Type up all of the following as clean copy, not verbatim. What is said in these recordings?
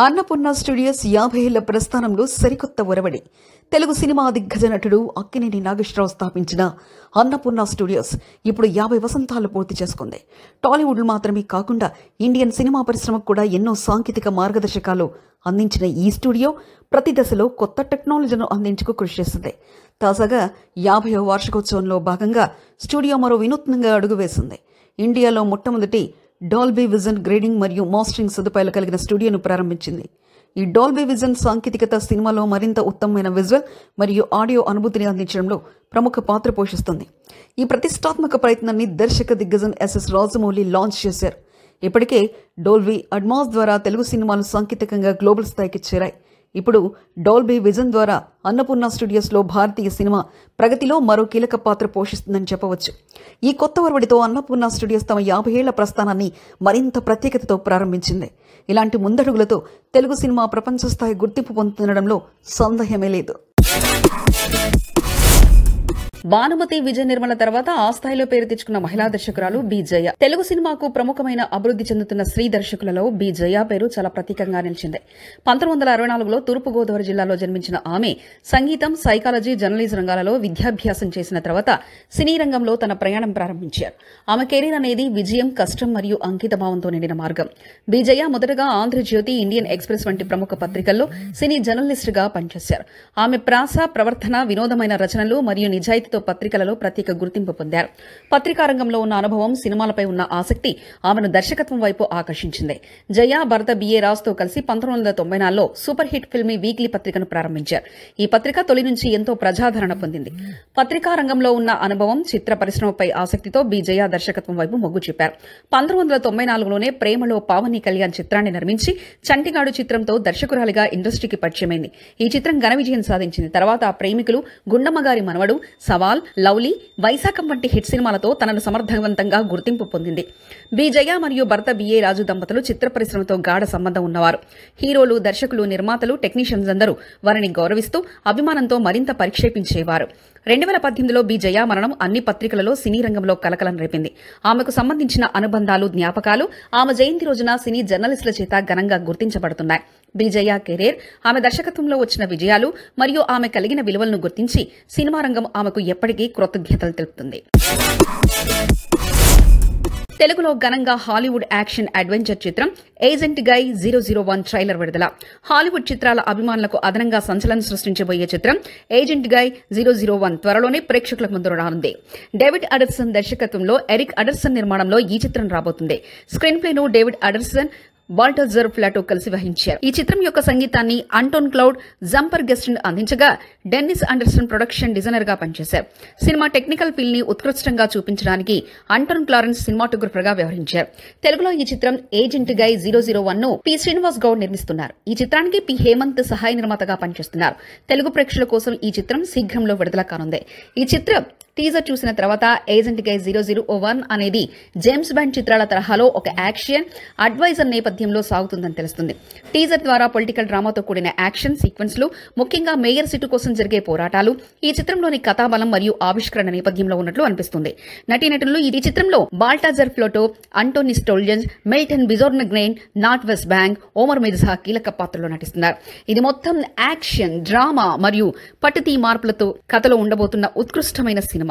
Annapurna studios 50 ఏళ్ల ప్రస్థానంలో సరికొత్త ఒరవడి. తెలుగు సినిమా దిగ్గజ నటుడు అక్కినేని నాగేశ్వరరావు స్థాపించిన అన్నపూర్ణ స్టూడియోస్ ఇప్పుడు 50 వసంతాలు పూర్తి చేసుకుంది. టాలీవుడ్ మాత్రమే కాకుండా ఇండియన్ సినిమా పరిశ్రమకు కూడా ఎన్నో సాంకేతిక మార్గదర్శకాలు అందించిన ఈ స్టూడియో ప్రతి దశలో కొత్త టెక్నాలజీని అందించుకు కృషి చేస్తుంది. తాజాగా 50వ వార్షికోత్సవంలో భాగంగా స్టూడియో మరో వినూత్నంగా అడుగు వేసింది. ఇండియాలో మొట్టమొదటి డాల్బీ విజన్ గ్రేడింగ్ మరియు మాస్టరింగ్ సదుపాయాలు కలిగిన స్టూడియోను ప్రారంభించింది. ఈ డాల్బీ విజన్ సాంకేతికత సినిమాలో మరింత ఉత్తమమైన విజువల్ మరియు ఆడియో అనుభూతిని అందించడంలో ప్రముఖ పాత్ర పోషిస్తుంది. ఈ ప్రతిష్టాత్మక ప్రయత్నాన్ని దర్శక దిగ్గజం ఎస్ఎస్ రాజమౌళి లాంచ్ చేశారు. ఇప్పటికే డాల్బీ అడ్మాస్ ద్వారా తెలుగు సినిమాలు సాంకేతికంగా గ్లోబల్ స్థాయికి చేరాయి. ఇప్పుడు డాల్బీ విజన్ ద్వారా అన్నపూర్ణ స్టూడియోస్లో భారతీయ సినిమా ప్రగతిలో మరో కీలక పాత్ర పోషిస్తుందని చెప్పవచ్చు. ఈ కొత్త ఒరవడితో అన్నపూర్ణ స్టూడియోస్ తమ 50 ఏళ్ల ప్రస్థానాన్ని మరింత ప్రత్యేకతతో ప్రారంభించింది. ఇలాంటి ముందడుగులతో తెలుగు సినిమా ప్రపంచ స్థాయి గుర్తింపు పొందుతుండడంలో సందేహమే లేదు. భానుమతి విజయ నిర్మల తర్వాత ఆ స్థాయిలో పేరు తెచ్చుకున్న మహిళా దర్శకురాలు బి జయ. తెలుగు సినిమాకు ప్రముఖమైన అభివృద్ధి చెందుతున్న స్త్రీ దర్శకులలో బి జయ పేరు చాలా ప్రత్యేకంగా నిలిచింది. 1964లో తూర్పుగోదావరి జిల్లాలో జన్మించిన ఆమె సంగీతం, సైకాలజీ, జర్నలిజం రంగాలలో విద్యాభ్యాసం చేసిన తర్వాత సినీ రంగంలో తన ప్రయాణం ప్రారంభించారు. ఆమె కెరీర్ అనేది విజయం, కష్టం మరియు అంకితభావంతో నిండిన మార్గం. బి జయ మొదటగా ఆంధ్రజ్యోతి, ఇండియన్ ఎక్స్ప్రెస్ వంటి ప్రముఖ పత్రికల్లో సినీ జర్నలిస్టుగా పనిచేశారు. ఆమె ప్రాస, ప్రవర్తన, వినోదమైన రచనలు మరియు నిజాయితీ పత్రికలలో ప్రత్యేక గుర్తింపు పొందారు. పత్రికా రంగంలో ఉన్న అనుభవం, సినిమాలపై ఉన్న ఆసక్తి ఆమెను దర్శకత్వం వైపు ఆకర్షించింది. జయ భర్త బిఏ రాజ్తో కలిసి 1994లో సూపర్ హిట్ ఫిల్మీ వీక్లీ పత్రికను ప్రారంభించారు. ఈ పత్రిక తొలి నుంచి ఎంతో ప్రజాదరణ పొందింది. పత్రికా రంగంలో ఉన్న అనుభవం, చిత్ర పరిశ్రమపై ఆసక్తితో బి జయ దర్శకత్వం వైపు మొగ్గు చూపారు. 1994లోనే ప్రేమలో పావని కళ్యాణ్ చిత్రాన్ని నిర్మించి చంటిగాడు చిత్రంతో దర్శకురాలిగా ఇండస్ట్రీకి పరిచయమైంది. ఈ చిత్రం ఘన విజయం సాధించింది. తర్వాత ప్రేమికులు, గుండమ్మగారి మనవడు, సవాల్, లవ్లీ, వైశాఖం వంటి హిట్ సినిమాలతో తనను సమర్థవంతంగా గుర్తింపు పొందింది. బి జయ మరియు భర్త బిఏ రాజు దంపతులు చిత్ర పరిశ్రమతో గాఢ సంబంధం ఉన్నవారు. హీరోలు, దర్శకులు, నిర్మాతలు, టెక్నీషియన్స్ అందరూ వారిని గౌరవిస్తూ అభిమానంతో మరింత పరిక్షేపించేవారు. 2018లో బి జయ మరణం అన్ని పత్రికలలో సినీ రంగంలో కలకలం రేపింది. ఆమెకు సంబంధించిన అనుబంధాలు, జ్ఞాపకాలు ఆమె జయంతి రోజున సినీ జర్నలిస్టుల చేత ఘనంగా గుర్తించబడుతున్నాయి. బి జయ కెరీర్, ఆమె దర్శకత్వంలో వచ్చిన విజయాలు మరియు ఆమె కలిగిన విలువలను గుర్తించి సినిమా రంగం ఆమెకు ఎప్పటికీ కృతజ్ఞతలు తెలుపుతుంది. తెలుగులో ఘనంగా హాలీవుడ్ యాక్షన్ అడ్వెంచర్ చిత్రం ఏజెంట్ గై 001 ట్రైలర్ విడుదల. హాలీవుడ్ చిత్రాల అభిమానులకు అదనంగా సంచలనం సృష్టించబోయే చిత్రం ఏజెంట్ గై 001 త్వరలోనే ప్రేక్షకుల ముందు రానుంది. డేవిడ్ అడర్సన్ దర్శకత్వంలో ఎరిక్ అడర్సన్ నిర్మాణంలో ఈ చిత్రం రాబోతుంది. స్క్రీన్ ప్లేను డేవిడ్ అడర్సన్, వాల్టర్ ఫ్లాటో కలిసి వహించారు. ఈ చిత్రం యొక్క సంగీతాన్ని అంటోన్ క్లౌడ్, జంపర్ గెస్టన్ అందించగా డెన్నిస్ అండర్సన్ ప్రొడక్షన్ డిజైనర్ గా పనిచేశారు. సినిమా టెక్నికల్ ఫీల్ ని ఉత్కృష్టంగా చూపించడానికి అంటోన్ క్లారెన్స్ సినిమాటోగ్రఫర్ గా వ్యవహరించారు. తెలుగులో ఈ చిత్రం ఏజెంట్ గై 001 ను పి శ్రీనివాస్ గౌడ్ నిర్మిస్తున్నారు. ఈ చిత్రానికి పి హేమంత్ సహాయ నిర్మాతగా పనిచేస్తున్నారు. తెలుగు ప్రేక్షకుల కోసం ఈ చిత్రం శీఘ్రంలో విడుదల కానుంది. ఈ చిత్రం టీజర్ చూసిన తర్వాత ఏజెంట్ గై 001 అనేది జేమ్స్ బాండ్ చిత్రాల తరహాలో ఒక యాక్షన్ అడ్వైజర్ నేపథ్యంలో సాగుతుందని తెలుస్తుంది. టీజర్ ద్వారా పొలిటికల్ డ్రామాతో కూడిన యాక్షన్ సీక్వెన్స్లు, ముఖ్యంగా మేయర్ సీటు కోసం జరిగే పోరాటాలు ఈ చిత్రంలోని కథాబలం మరియు ఆవిష్కరణ నేపథ్యంలో ఉన్నట్లు అనిపిస్తుంది. నటీనటులు ఈ చిత్రంలో Balthazar Floto, Antony Stoltzens, Milton Bjorngren, Nat West Bank, Omar Mirza కీలక పాత్రలో నటిస్తున్నారు. ఇది మొత్తం యాక్షన్, డ్రామా మరియు పట్టుతీ మార్పులతో కథలో ఉండబోతున్న ఉత్కృష్టమైన సినిమా.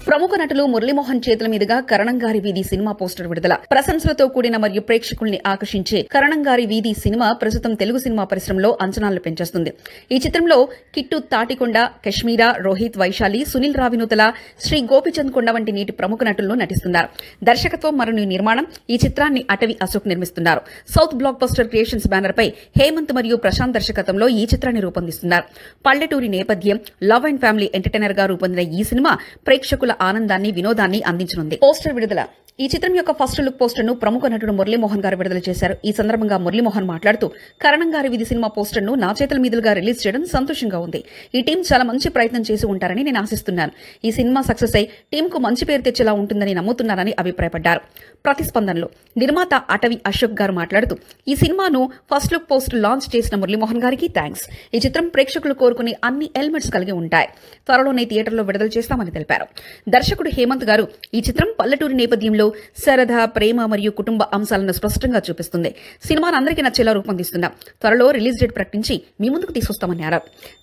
ప్రముఖ నటులు మురళీమోహన్ చేతుల మీదుగా కరణంగారి వీధి సినిమా పోస్టర్ విడుదల. ప్రశంసలతో కూడిన మరియు ప్రేక్షకుల్ని ఆకర్షించే కరణంగారి వీధి సినిమా ప్రస్తుతం తెలుగు సినిమా పరిశ్రమలో అంచనాలను పెంచేస్తుంది. ఈ చిత్రంలో కిట్టు తాటికొండ, కశ్మీరా, రోహిత్, వైశాలి, సునీల్ రావినూతల, శ్రీ గోపిచంద్ కొండ వంటి నేటి ప్రముఖ నటులు నటిస్తున్నారు. దర్శకత్వం మరియు నిర్మాణం ఈ చిత్రాన్ని అటవి అశోక్ నిర్మిస్తున్నారు. South blockbuster creations banner పై హేమంత్ మరియు ప్రశాంత్ దర్శకత్వంలో ఈ చిత్రాన్ని రూపొందిస్తున్నారు. పల్లెటూరి నేపథ్యం, లవ్ అండ్ ఫ్యామిలీ ఎంటర్టైనర్ గా రూపొందిన ఈ సినిమా ప్రేక్షకుల ఆనందాన్ని, వినోదాన్ని అందించనుంది. పోస్టర్ విడుదల. ఈ చిత్రం యొక్క ఫస్ట్ లుక్ పోస్టర్ ను ప్రముఖ నటుడు మురళీమోహన్ గారు విడుదల చేశారు. ఈ సందర్భంగా మురళీమోహన్ మాట్లాడుతూ, కరణంగారి వీధి సినిమా పోస్టర్ ను నా చేతుల మీదుగా రిలీజ్ చేయడం సంతోషంగా ఉంది. ఈ టీం చాలా మంచి ప్రయత్నం చేసి ఉంటారని నేను ఆశిస్తున్నాను. ఈ సినిమా సక్సెస్ అయి టీంకు మంచి పేరు తెచ్చేలా ఉంటుందని నమ్ముతున్నానని అభిప్రాయపడ్డారు. ప్రతిస్పందనలో నిర్మాత అటవి అశోక్ గారు మాట్లాడుతూ, ఈ సినిమాను ఫస్ట్ లుక్ పోస్టర్ లాంచ్ చేసిన మురళీమోహన్ గారికి థ్యాంక్స్. ఈ చిత్రం ప్రేక్షకులు కోరుకునే అన్ని ఎలిమెంట్స్ కలిగి ఉంటాయి. త్వరలోనే థియేటర్లో విడుదల చేస్తామని తెలిపారు. దర్శకుడు హేమంత్ గారు ఈ చిత్రం పల్లెటూరి నేపథ్యంలో సరదా, ప్రేమ మరియు కుటుంబ అంశాలను స్పష్టంగా చూపిస్తుంది. సినిమాను అందరికీ నచ్చేలా రూపొందిస్తున్నాం. త్వరలో రిలీజ్ డేట్ ప్రకటించి మీ ముందుకు తీసుకొస్తామన్నారు.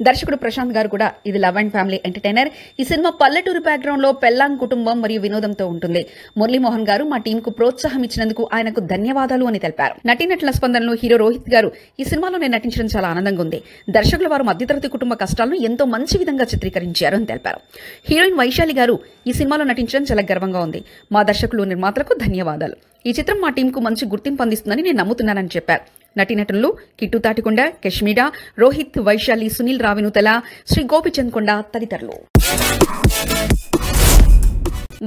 దర్శకుడు ప్రశాంత్ గారు కూడా ఇది లవ్ అండ్ ఫ్యామిలీ ఎంటర్టైనర్. ఈ సినిమా పల్లెటూరు బ్యాక్గ్రౌండ్ లో పెళ్లాం, కుటుంబం మరియు వినోదంతో ఉంటుంది. మురళీమోహన్ గారు మా టీం కు ప్రోత్సాహం ఇచ్చినందుకు ఆయనకు ధన్యవాదాలు అని తెలిపారు. నటీనటుల స్పందనలో హీరో రోహిత్ గారు ఈ సినిమాలో నేను నటించడం చాలా ఆనందంగా ఉంది. దర్శకుల వారు మధ్యతరగతి కుటుంబ కష్టాలను ఎంతో మంచి విధంగా చిత్రీకరించారు అని తెలిపారు. హీరోయిన్ వైశాలి గారు ఈ సినిమాలో నటించడం చాలా గర్వంగా ఉంది. మా దర్శకులు, నిర్మాతలకు ధన్యవాదాలు. ఈ చిత్రం మా టీంకు మంచి గుర్తింపు అందిస్తుందని నేను నమ్ముతున్నానని చెప్పారు. నటీనటులు కిట్టు తాటికొండ, కశ్మీరా, రోహిత్, వైశాలి, సునీల్ రావినూతల, శ్రీ గోపిచంద్ కొండ తదితరులు.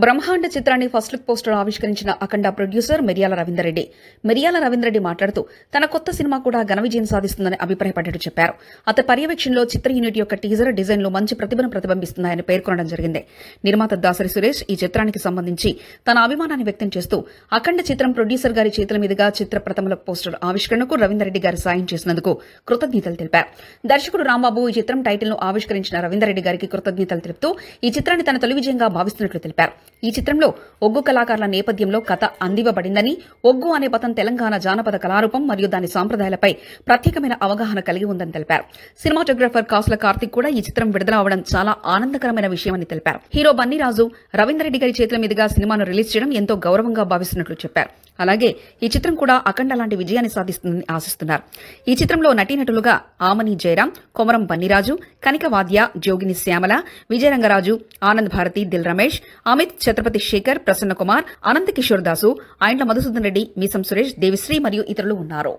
బ్రహ్మాండ చిత్రాన్ని ఫస్ట్ లుక్ పోస్టర్ ఆవిష్కరించిన అఖండ ప్రొడ్యూసర్ మిరియాల రవీందర్రెడ్డి. మిరియాల రవీందర్రెడ్డి మాట్లాడుతూ తన కొత్త సినిమా కూడా ఘన విజయం సాధిస్తుందని అభిప్రాయపడ్డట్టు చెప్పారు. అతని పర్యవేక్షణలో చిత్ర యూనిట్ యొక్క టీజర్, డిజైన్లు మంచి ప్రతిభను ప్రతిబింబిస్తున్నాయని పేర్కొనడం జరిగింది. నిర్మాత దాసరి సురేష్ ఈ చిత్రానికి సంబంధించి తన అభిమానాన్ని వ్యక్తం చేస్తూ అఖండ చిత్రం ప్రొడ్యూసర్ గారి చేతుల మీదుగా చిత్ర ప్రథమ లుక్ పోస్టర్ ఆవిష్కరణకు రవీందర్రెడ్డి గారు సాయం చేసినందుకు కృతజ్ఞతలు తెలిపారు. దర్శకుడు రాంబాబు ఈ చిత్రం టైటిల్ ను ఆవిష్కరించిన రవీందర్రెడ్డి గారికి కృతజ్ఞతలు తెలుపుతూ ఈ చిత్రాన్ని తన తొలి విజయంగా భావిస్తున్నట్లు తెలిపారు. ఈ చిత్రంలో ఒగ్గు కళాకారుల నేపథ్యంలో కథ అందివ్వబడిందని, ఒగ్గు అనే పదం తెలంగాణ జానపద కళారూపం మరియు దాని సాంప్రదాయాలపై ప్రత్యేకమైన అవగాహన కలిగి ఉందని తెలిపారు. సినిమాటోగ్రాఫర్ కాసుల కార్తిక్ కూడా ఈ చిత్రం విడుదల అవడం చాలా ఆనందకరమైన విషయమని తెలిపారు. హీరో బన్నీరాజు రవీందర్రెడ్డి గారి చేతుల మీదుగా సినిమాను రిలీజ్ చేయడం ఎంతో గౌరవంగా భావిస్తున్నట్లు చెప్పారు. అలాగే ఈ చిత్రం కూడా అఖండ లాంటి విజయాన్ని సాధిస్తుందని ఆశిస్తున్నారు. ఈ చిత్రంలో నటీనటులుగా ఆమని జయరాం, కొమరం బన్నీరాజు, కనిక వాద్య, జోగిని శ్యామల, విజయరంగరాజు, ఆనంద్ భారతి, దిల్ రమేష్, అమిత్, ఛత్రపతి శేఖర్, ప్రసన్న కుమార్, అనంత కిషోర్ దాసు, ఆయింట్ల మధుసూదన్ రెడ్డి, మీసం సురేష్, దేవిశ్రీ మరియు ఇతరులు ఉన్నారు.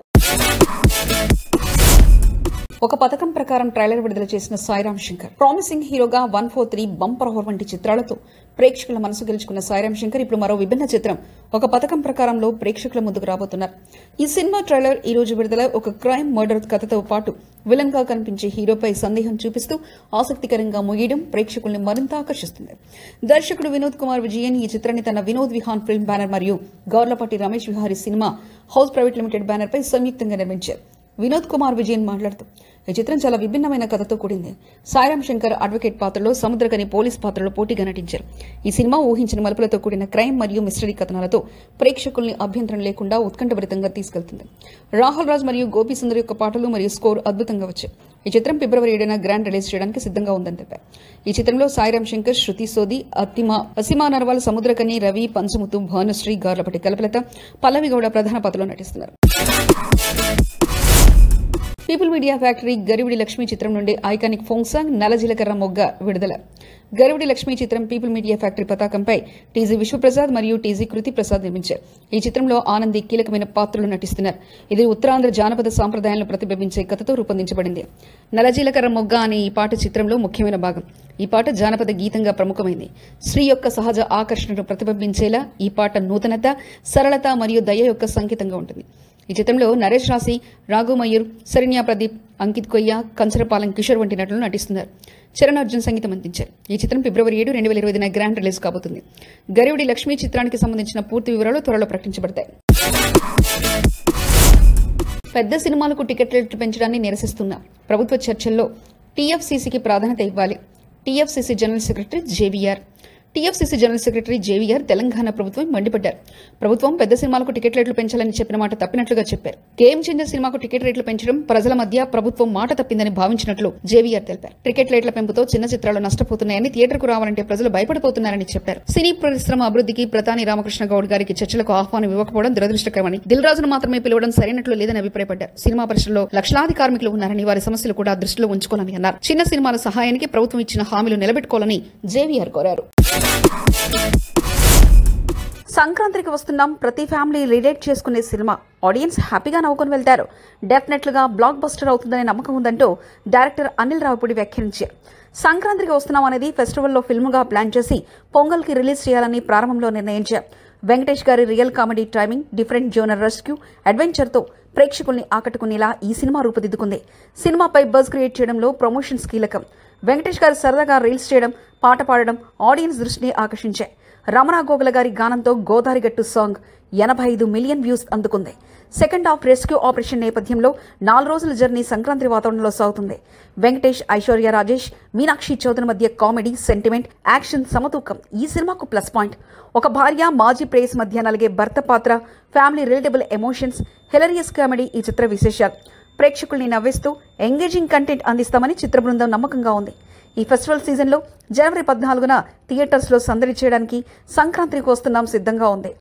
ఒక పథకం ప్రకారం ట్రైలర్ విడుదల చేసిన సాయిరామ్ శంకర్ ప్రామిసింగ్ హీరోగా 143, బంపర్ హోర్ వంటి చిత్రాలతో ప్రేక్షకుల మనసు గెలుచుకున్న సాయిరామ్ శంకర్ ఇప్పుడు మరో విభిన్న చిత్రం ఒక పథకం ప్రకారంలో ప్రేక్షకుల ముందుకు రాబోతున్నారు. ఈ సినిమా ట్రైలర్ ఈ రోజు విడుదల. ఒక క్రైమ్ మర్డర్ కథతో పాటు విలన్ గా కనిపించే హీరోపై సందేహం చూపిస్తూ ఆసక్తికరంగా ముగియడం ప్రేక్షకుల్ని మరింత ఆకర్షిస్తుంది. దర్శకుడు వినోద్ కుమార్ విజయన్ ఈ చిత్రాన్ని తన వినోద్ విహాన్ ఫిల్మ్ బ్యానర్ మరియు Gourlapati Ramesh Vihari cinema house private limited banner పై సంయుక్తంగా నిర్మించారు. వినోద్ కుమార్ విజయన్ మాట్లాడుతూ ఈ చిత్రం చాలా విభిన్నమైన కథతో కూడింది. సాయిరామ్ శంకర్ అడ్వకేట్ పాత్రలో, సముద్రకని పోలీస్ పాత్రలో పోటీగా నటించారు. ఈ సినిమా ఊహించిన మలుపులతో కూడిన క్రైమ్ మరియు మిస్టరీ కథనాలతో ప్రేక్షకుల్ని అభ్యంతరం లేకుండా ఉత్కంఠభరితంగా తీసుకెళ్తుంది. రాహుల్ రాజ్ మరియు గోపి సుందర్ యొక్క పాటలు మరియు స్కోర్ అద్భుతంగా వచ్చాయి. ఈ చిత్రం ఫిబ్రవరి 7న గ్రాండ్ రిలీజ్ చేయడానికి సిద్ధంగా ఉందని తెలిపారు. ఈ చిత్రంలో సాయిరామ్ శంకర్, శృతి సోది, అసిమా నర్వాల్, సముద్రకని, రవి, పంచముతు, భానుశ్రీ, గార్లపటి కల్పలత, పల్లవి గౌడ ప్రధాన పాత్రలో నటిస్తున్నారు. People media factory Garividi Lakshmi చిత్రం నుండి ఐకానిక్ ఫోంగ్ సాంగ్ నలజీలకర్ర మొగ్గ విడుదల. గరివిడి లక్ష్మి చిత్రం పీపుల్ మీడియా ఫ్యాక్టరీ పతాకంపై టీజీ విశ్వప్రసాద్ మరియు టీజీ కృతి ప్రసాద్ నిర్మించారు. ఈ చిత్రంలో ఆనంది కీలకమైన పాత్రలు నటిస్తున్నారు. ఇది ఉత్తరాంధ్ర జానపద సాంప్రదాయాలను ప్రతిబింబించే కథతో రూపొందించబడింది. నలజీలకర్ర మొగ్గ అనే ఈ పాట చిత్రంలో ముఖ్యమైన భాగం. ఈ పాట జానపద గీతంగా ప్రముఖమైంది. స్త్రీ యొక్క సహజ ఆకర్షణను ప్రతిబింబించేలా ఈ పాట నూతనత, సరళత మరియు దయ యొక్క సంకేతంగా ఉంటుంది. ఈ చిత్రంలో నరేష్ రాశి, రాఘు మయూర్, శరణ్య ప్రదీప్, అంకిత్ కొయ్య, కంచరపాలెం కిషోర్ వంటి నటులు నటిస్తున్నారు. చరణ్ అర్జున్ సంగీతం అందించారు. ఈ చిత్రం ఫిబ్రవరి 7, 2020న గ్రాండ్ రిలీజ్ కాబోతుంది. గరివిడి లక్ష్మి చిత్రానికి సంబంధించిన పూర్తి వివరాలు త్వరలో ప్రకటించబడతాయి. పెద్ద సినిమాలకు టికెట్ రేట్లు పెంచడాన్ని నిరసిస్తున్న ప్రభుత్వ చర్చల్లో టీఎఫ్సీసీకి ప్రాధాన్యత ఇవ్వాలి. TFCC general secretary JVR. TFCC general secretary JVR Telangana ప్రభుత్వం మండిపడ్డారు. ప్రభుత్వం పెద్ద సినిమాలకు టికెట్ రేట్లు పెంచాలని చెప్పిన మాట తప్పినట్లుగా చెప్పారు. గేమ్ చేంజర్ సినిమాకు టికెట్ రేట్లు పెంచడం ప్రజల మధ్య ప్రభుత్వం మాట తప్పిందని భావించినట్లు జేవీఆర్ తెలిపారు. టికెట్ రేట్ల పెంపుతో చిన్న చిత్రాలు నష్టపోతున్నాయని, థియేటర్కు రావాలంటే ప్రజలు భయపడిపోతున్నారని చెప్పారు. సినీ పరిశ్రమ అభివృద్ధికి ప్రధాని రామకృష్ణ గౌడ్ గారికి చర్చలకు ఆహ్వానం ఇవ్వకపోవడం దురదృష్టకరమని, దిల్ రాజును మాత్రమే పిలవడం సరైనట్లు లేదని అభిప్రాయపడ్డారు. సినిమా పరిశ్రమలో లక్షలాది కార్మికులు ఉన్నారని, వారి సమస్యలు కూడా దృష్టిలో ఉంచుకోవాలని అన్నారు. చిన్న సినిమాల సహాయానికి ప్రభుత్వం ఇచ్చిన హామీలు నిలబెట్టుకోవాలని జేవీఆర్ కోరారు. సంక్రాంతికి వస్తున్నాం, ప్రతి ఫ్యామిలీ రిలేట్ చేసుకునే సినిమా. ఆడియన్స్ హ్యాపీగా నవ్వుకొని వెళ్తారు. డెఫినెట్లుగా బ్లాక్ బస్టర్ అవుతుందనే నమ్మకం ఉందంటూ డైరెక్టర్ అనిల్ రావిపూడి వ్యాఖ్యానించారు. సంక్రాంతికి వస్తున్నాం అనేది ఫెస్టివల్లో ఫిల్మ్గా ప్లాన్ చేసి పొంగల్కి రిలీజ్ చేయాలని ప్రారంభంలో నిర్ణయించారు. వెంకటేష్ గారి real comedy timing, different genre rescue, అడ్వెంచర్తో ప్రేక్షకుల్ని ఆకట్టుకునేలా ఈ సినిమా రూపుదిద్దుకుంది. సినిమాపై బజ్ క్రియేట్ చేయడంలో ప్రమోషన్స్ కీలకం. వెంకటేష్ గారు సరదాగా రీల్స్ చేయడం, పాట పాడడం ఆడియన్స్ దృష్టిని ఆకర్షించాయి. రమణ గోగుల గారి గానంతో గోదారి గట్టు సాంగ్ 85 మిలియన్ వ్యూస్ అందుకుంది. సెకండ్ హాఫ్ రెస్క్యూ ఆపరేషన్ నేపథ్యంలో 4 రోజుల జర్నీ సంక్రాంతి వాతావరణంలో సాగుతుంది. వెంకటేష్, ఐశ్వర్య రాజేష్, మీనాక్షి చౌదరి మధ్య కామెడీ, సెంటిమెంట్, యాక్షన్ సమతూకం ఈ సినిమాకు ప్లస్ పాయింట్. ఒక భార్య, మాజీ ప్రేయస్ మధ్య నలిగే భర్త పాత్ర, ఫ్యామిలీ రిలేటబుల్ ఎమోషన్స్, హిలరియస్ కామెడీ ఈ చిత్ర విశేషాలు. ప్రేక్షకుల్ని నవ్విస్తూ ఎంగేజింగ్ కంటెంట్ అందిస్తామని చిత్ర బృందం నమ్మకంగా ఉంది. ఈ ఫెస్టివల్ సీజన్లో జనవరి 14న థియేటర్స్లో సందడి చేయడానికి సంక్రాంతికి వస్తున్నాం సిద్ధంగా ఉంది.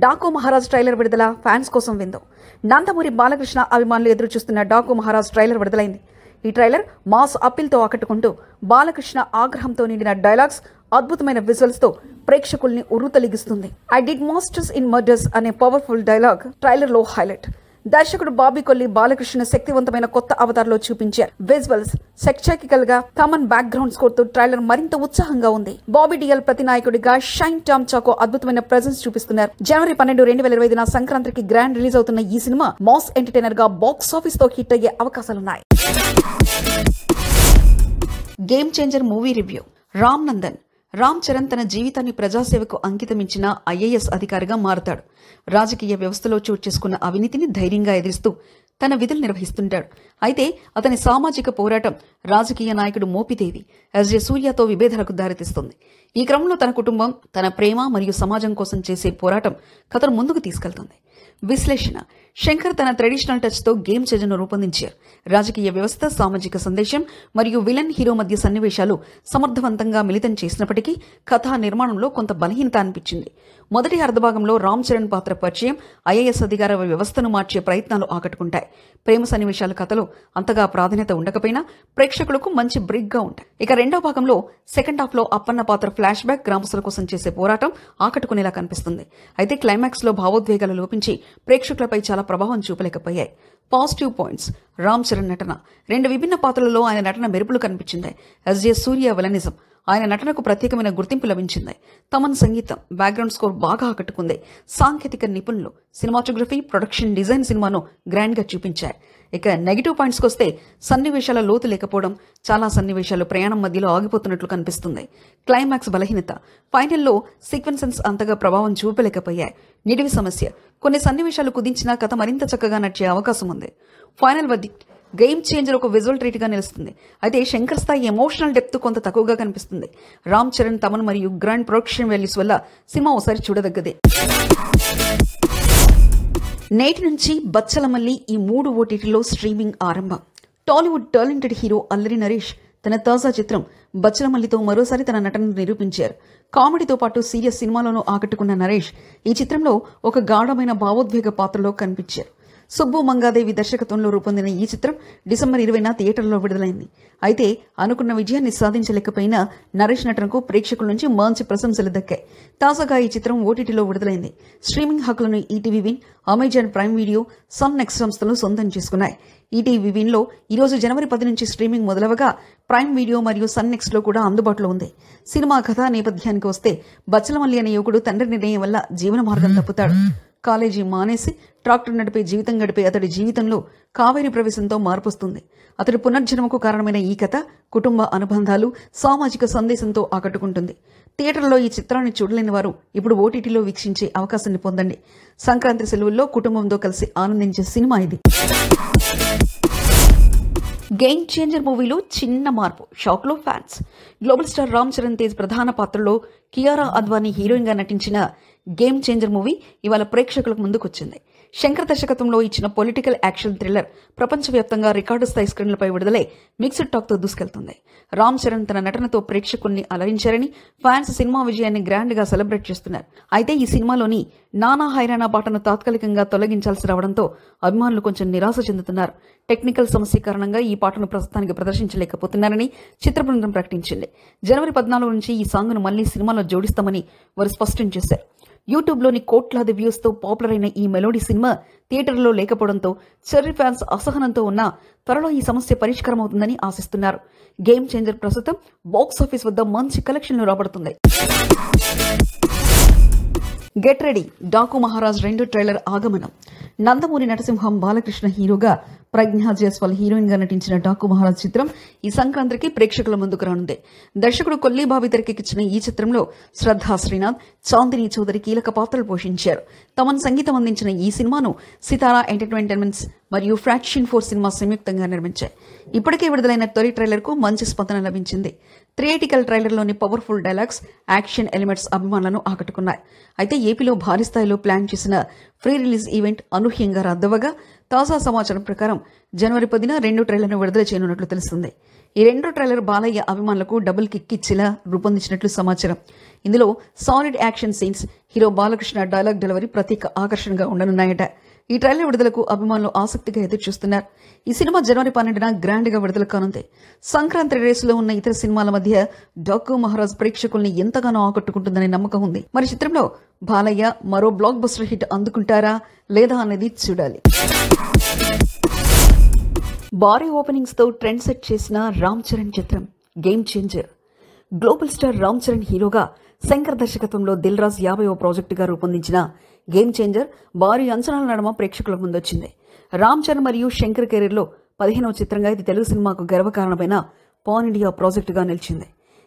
డాకు మహారాజ్ ట్రైలర్ విడుదల ఫ్యాన్స్ కోసం విందు. నందమూరి బాలకృష్ణ అభిమానులు ఎదురు చూస్తున్న డాకు మహారాజ్ ట్రైలర్ విడుదలైంది. ఈ ట్రైలర్ మాస్ అప్పీల్తో ఆకట్టుకుంటూ బాలకృష్ణ ఆగ్రహంతో నిండిన డైలాగ్స్, అద్భుతమైన విజువల్స్తో ప్రేక్షకుల్ని ఉర్రూతలిగిస్తుంది. I did masters in murders అనే పవర్ఫుల్ డైలాగ్ ట్రైలర్లో హైలైట్. దర్శకుడు బాబీ కొల్లి బాలకృష్ణ శక్తివంతమైన కొత్త అవతారంలో చూపించారు. విజువల్స్ సెక్చాకికల్ గా, థమన్ బ్యాక్గ్రౌండ్ స్కోర్ తో ట్రైలర్ మరింత ఉత్సాహంగా ఉంది. బాబీ డియల్ ప్రతి నాయకుడిగా షైన్ టామ్ చాకో అద్భుతమైన ప్రెజెన్స్ చూపిస్తున్నారు. జనవరి 12, 2025 సంక్రాంతికి గ్రాండ్ రిలీజ్ అవుతున్న ఈ సినిమా మాస్ ఎంటర్టైనర్ గా బాక్స్ ఆఫీస్ తో హిట్ అయ్యే అవకాశాలున్నాయి. Game changer movie review. Ram Charan తన జీవితాన్ని ప్రజాసేవకు అంకితమించిన ఐఏఎస్ అధికారిగా మారుతాడు. రాజకీయ వ్యవస్థలో చోటు చేసుకున్న అవినీతిని ధైర్యంగా ఎదిరిస్తూ తన విధులు నిర్వహిస్తుంటాడు. అయితే అతని సామాజిక పోరాటం రాజకీయ నాయకుడు మోపిదేవి ఎస్జే సూర్యతో విభేదాలకు దారితీస్తుంది. ఈ క్రమంలో తన కుటుంబం, తన ప్రేమ మరియు సమాజం కోసం చేసే పోరాటం కథను ముందుకు తీసుకెళ్తుంది. విశ్లేషణ. శంకర్ తన ట్రెడిషనల్ టచ్తో గేమ్ చేంజర్ను రూపొందించారు. రాజకీయ వ్యవస్థ, సామాజిక సందేశం మరియు విలన్ హీరో మధ్య సన్నివేశాలు సమర్థవంతంగా మిళితం చేసినప్పటికీ కథా నిర్మాణంలో కొంత బలహీనత అనిపించింది. మొదటి అర్ధభాగంలో రామ్ చరణ్ పాత్ర పరిచయం, ఐఏఎస్ అధికార వ్యవస్థను మార్చే ప్రయత్నాలు ఆకట్టుకుంటాయి. ప్రేమ సన్నివేశాలు కథలో అంతగా ప్రాధాన్యత ఉండకపోయినా ప్రేక్షకులకు మంచి బ్రేక్ గా ఉంటాయి. ఇక రెండో భాగంలో సెకండ్ హాఫ్ లో అప్పన్న పాత్ర ఫ్లాష్ బ్యాక్, గ్రామస్తుల కోసం చేసే పోరాటం ఆకట్టుకునేలా కనిపిస్తుంది. అయితే క్లైమాక్స్ లో భావోద్వేగాలు లోపించి ప్రేక్షకులపై చాలా ప్రభావం చూపలేకపోయాయి. Positive points. రామ్ చరణ్ నటన. 2 విభిన్న పాత్రలలో ఆయన నటన మెరుపులు కనిపించింది. SJ Suryah villainism. ఆయన నటనకు ప్రత్యేకమైన గుర్తింపు లభించింది. తమన్ సంగీతం, బ్యాక్గ్రౌండ్ స్కోర్ బాగా ఆకట్టుకుంది. సాంకేతిక నిపుణులు, సినిమాటోగ్రఫీ, ప్రొడక్షన్ డిజైన్ సినిమాను గ్రాండ్ గా చూపించాయి. ఇక నెగిటివ్ పాయింట్స్కి వస్తే సన్నివేశాల లోతు లేకపోవడం, చాలా సన్నివేశాలు ప్రయాణం మధ్యలో ఆగిపోతున్నట్లు కనిపిస్తుంది. క్లైమాక్స్ బలహీనత. ఫైనల్లో సీక్వెన్సెస్ అంతగా ప్రభావం చూపలేకపోయాయి. నిడివి సమస్య. కొన్ని సన్నివేశాలు కుదించినా కథ మరింత చక్కగా నడిచే అవకాశం ఉంది. Final verdict. గేమ్ చేంజర్ ఒక విజువల్ ట్రీట్ గా నిలుస్తుంది. అయితే శంకర్ స్థాయి ఎమోషనల్ డెప్త్ కొంత తక్కువగా కనిపిస్తుంది. రామ్ చరణ్, తమన్ మరియు గ్రాండ్ ప్రొడక్షన్ వాల్యూస్ వల్ల సినిమా ఒకసారి చూడదగ్గదే. నేటి నుంచి బచ్చలమల్లి ఈ 3 ఓటీటీలో స్ట్రీమింగ్ ఆరంభం. టాలీవుడ్ టాలెంటెడ్ హీరో అల్లరి నరేష్ తన తాజా చిత్రం బచ్చలమల్లితో మరోసారి తన నటనను నిరూపించారు. కామెడీతో పాటు సీరియస్ సినిమాలోనూ ఆకట్టుకున్న నరేష్ ఈ చిత్రంలో ఒక గాఢమైన భావోద్వేగ పాత్రలో కనిపించారు. సుబ్బు మంగాదేవి దర్శకత్వంలో రూపొందిన ఈ చిత్రం డిసెంబర్ 20న థియేటర్లో విడుదలైంది. అయితే అనుకున్న విజయాన్ని సాధించలేకపోయినా నరేష్ నటనకు ప్రేక్షకుల నుంచి మంచి ప్రశంసలు దక్కాయి. తాజాగా ఈ చిత్రం ఓటీటీలో విడుదలైంది. స్ట్రీమింగ్ హక్కులను ETV Win, Amazon Prime Video, Sun Next సంస్థలు సొంతం చేసుకున్నాయి. ఈటీవీ విన్లో ఈరోజు జనవరి 10 నుంచి స్ట్రీమింగ్ మొదలవగా ప్రైమ్ వీడియో మరియు సన్ నెక్స్ట్లో కూడా అందుబాటులో ఉంది. సినిమా కథా నేపథ్యానికి వస్తే బచ్చలమల్లి అనే యువకుడు తండ్రి నిర్ణయం వల్ల జీవన మార్గం తప్పుతాడు. కాలేజీ మానేసి ట్రాక్టర్ నడిపే జీవితం గడిపే అతడి జీవితంలో కావేరి ప్రవేశంతో మార్పు వస్తుంది. అతడి పునర్జన్మకు కారణమైన ఈ కథ కుటుంబ అనుబంధాలు, సామాజిక సందేశంతో ఆకట్టుకుంటుంది. థియేటర్లో ఈ చిత్రాన్ని చూడలేని వారు ఇప్పుడు ఓటీటీలో వీక్షించే అవకాశాన్ని పొందండి. సంక్రాంతి సెలవుల్లో కుటుంబంతో కలిసి ఆనందించే సినిమా ఇది. గేమ్ చేంజర్ మూవీలో చిన్న మార్పు, షాక్లో fans. Global star Ram Charan Tej ప్రధాన పాత్రలో కియారా అద్వానీ హీరోయిన్ గా నటించిన గేమ్ చేంజర్ మూవీ ఇవాళ ప్రేక్షకులకు ముందుకొచ్చింది. శంకర్ దర్శకత్వంలో ఇచ్చిన పొలిటికల్ యాక్షన్ థ్రిల్లర్ ప్రపంచవ్యాప్తంగా రికార్డు స్థాయి స్క్రీన్లపై విడుదలై మిక్స్డ్ టాక్తో దూసుకెళ్తుంది. రామ్ చరణ్ తన నటనతో ప్రేక్షకుల్ని అలరించారని ఫ్యాన్స్ సినిమా విజయాన్ని గ్రాండ్ గా సెలబ్రేట్ చేస్తున్నారు. అయితే ఈ సినిమాలోని నానా హైరానా పాటను తాత్కాలికంగా తొలగించాల్సి రావడంతో అభిమానులు కొంచెం నిరాశ చెందుతున్నారు. టెక్నికల్ సమస్య కారణంగా ఈ పాటను ప్రస్తుతానికి ప్రదర్శించలేకపోతున్నారని చిత్ర బృందం ప్రకటించింది. జనవరి 14 నుంచి ఈ సాంగ్ను మళ్లీ సినిమాలో జోడిస్తామని వారు స్పష్టం చేశారు. యూట్యూబ్లోని కోట్లాది వ్యూస్తో పాపులర్ అయిన ఈ మెలోడీ సినిమా థియేటర్లో లేకపోవడంతో చెర్రీ ఫ్యాన్స్ అసహనంతో ఉన్నా త్వరలో ఈ సమస్య పరిష్కారం అవుతుందని ఆశిస్తున్నారు. గేమ్ చేంజర్ ప్రస్తుతం బాక్స్ ఆఫీస్ వద్ద మంచి కలెక్షన్లు రాబడుతుంది. Get ready. Daaku Maharaj 2 trailer ఆగమనం. నందమూరి నరసింహం బాలకృష్ణ హీరోగా ప్రజ్ఞా జైస్వాల్ హీరోయిన్ గా నటించిన డాకు మహారాజ్ చిత్రం ఈ సంక్రాంతికి ప్రేక్షకుల ముందుకు రానుంది. దర్శకుడు కొల్లి బాబి తెరకెక్కించిన ఈ చిత్రంలో శ్రద్ధా శ్రీనాథ్, చాందిని చౌదరి కీలక పాత్రలు పోషించారు. తమన్ సంగీతం అందించిన ఈ సినిమాను సితారా ఎంటర్టైన్మెంట్స్ మరియు ఫ్రాక్షన్ 4 సినిమా సంయుక్తంగా నిర్మించాయి. ఇప్పటికే విడుదలైన తొలి ట్రైలర్ కు మంచి స్పందన లభించింది. థియేటికల్ ట్రైలర్లోని పవర్ఫుల్ డైలాగ్స్, యాక్షన్ ఎలిమెంట్స్ అభిమానులను ఆకట్టుకున్నాయి. అయితే ఏపీలో భారీ స్థాయిలో ప్లాన్ చేసిన ఫ్రీ రిలీజ్ ఈవెంట్ అనూహ్యంగా రద్దవగా తాజా సమాచారం ప్రకారం జనవరి 10న 2 ట్రైలర్ను విడుదల చేయనున్నట్లు తెలుస్తుంది. ఈ 2 ట్రైలర్ బాలయ్య అభిమానులకు డబుల్ కిక్ ఇచ్చేలా రూపొందించినట్లు సమాచారం. ఇందులో solid action scenes, hero Balakrishna dialogue delivery ప్రత్యేక ఆకర్షణగా ఉండనున్నాయట. ఈ ట్రైలర్ విడుదలకు అభిమానులు ఆసక్తిగా ఎదురుచూస్తున్నారు. ఈ సినిమా జనవరి 12న గ్రాండ్ గా విడుదల కానుంది. సంక్రాంతి రేసులో ఉన్న ఇతర సినిమాల మధ్య డాకు మహారాజ్ ప్రేక్షకుల్ని ఎంతగానో ఆకట్టుకుంటుందనే నమ్మకం ఉంది. మరి చిత్రంలో బాలయ్య మరో బ్లాక్ బస్టర్ హిట్ అందుకుంటారా లేదా అనేది చూడాలి. భారీ ఓపెనింగ్స్ తో ట్రెండ్ సెట్ చేసిన రామ్ చరణ్ చిత్రం game changer. Global star Ram Charan హీరోగా శంకర్ దర్శకత్వంలో దిల్ రాజ్ 50వ ప్రాజెక్టుగా రూపొందించిన గేమ్ చేంజర్ భారీ అంచనాల నడుమ ప్రేక్షకుల ముందొచ్చింది. రామ్ చరణ్ మరియు శంకర్ కెరీర్లో 15వ చిత్రంగా ఇది తెలుగు సినిమాకు గర్వకారణమైన పాన్ ఇండియా ప్రాజెక్టుగా నిలిచింది.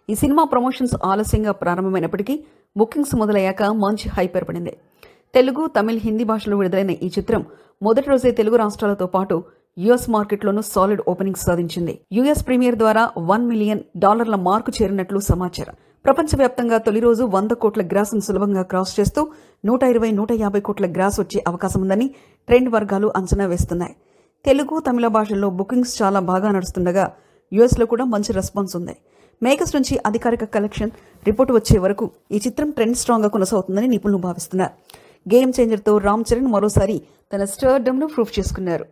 ఈ సినిమా ప్రమోషన్స్ ఆలస్యంగా ప్రారంభమైనప్పటికీ బుకింగ్స్ మొదలయ్యాక మంచి హైప్ ఏర్పడింది. తెలుగు, తమిళ్, హిందీ భాషలో విడుదలైన ఈ చిత్రం మొదటి రోజే తెలుగు రాష్ట్రాలతో పాటు యుఎస్ మార్కెట్లోనూ సాలిడ్ ఓపెనింగ్స్ సాధించింది. యుఎస్ ప్రీమియర్ ద్వారా $1 మిలియన్ మార్కు చేరినట్లు సమాచారం. ప్రపంచవ్యాప్తంగా తొలి రోజు 100 కోట్ల గ్రాస్ను సులభంగా క్రాస్ చేస్తూ 120-150 కోట్ల గ్రాస్ వచ్చే అవకాశం ఉందని ట్రెండ్ వర్గాలు అంచనా వేస్తున్నాయి. తెలుగు, తమిళ భాషల్లో బుకింగ్స్ చాలా బాగా నడుస్తుండగా యుఎస్లో కూడా మంచి రెస్పాన్స్ ఉంది. మేకర్స్ నుంచి అధికారిక కలెక్షన్ రిపోర్ట్ వచ్చే వరకు ఈ చిత్రం ట్రెండ్ స్ట్రాంగ్ గా కొనసాగుతుందని నిపుణులు భావిస్తున్నారు. గేమ్ చేంజర్తో రామ్ చరణ్ మరోసారి తన స్టార్డమ్ను ప్రూఫ్ చేసుకున్నారు.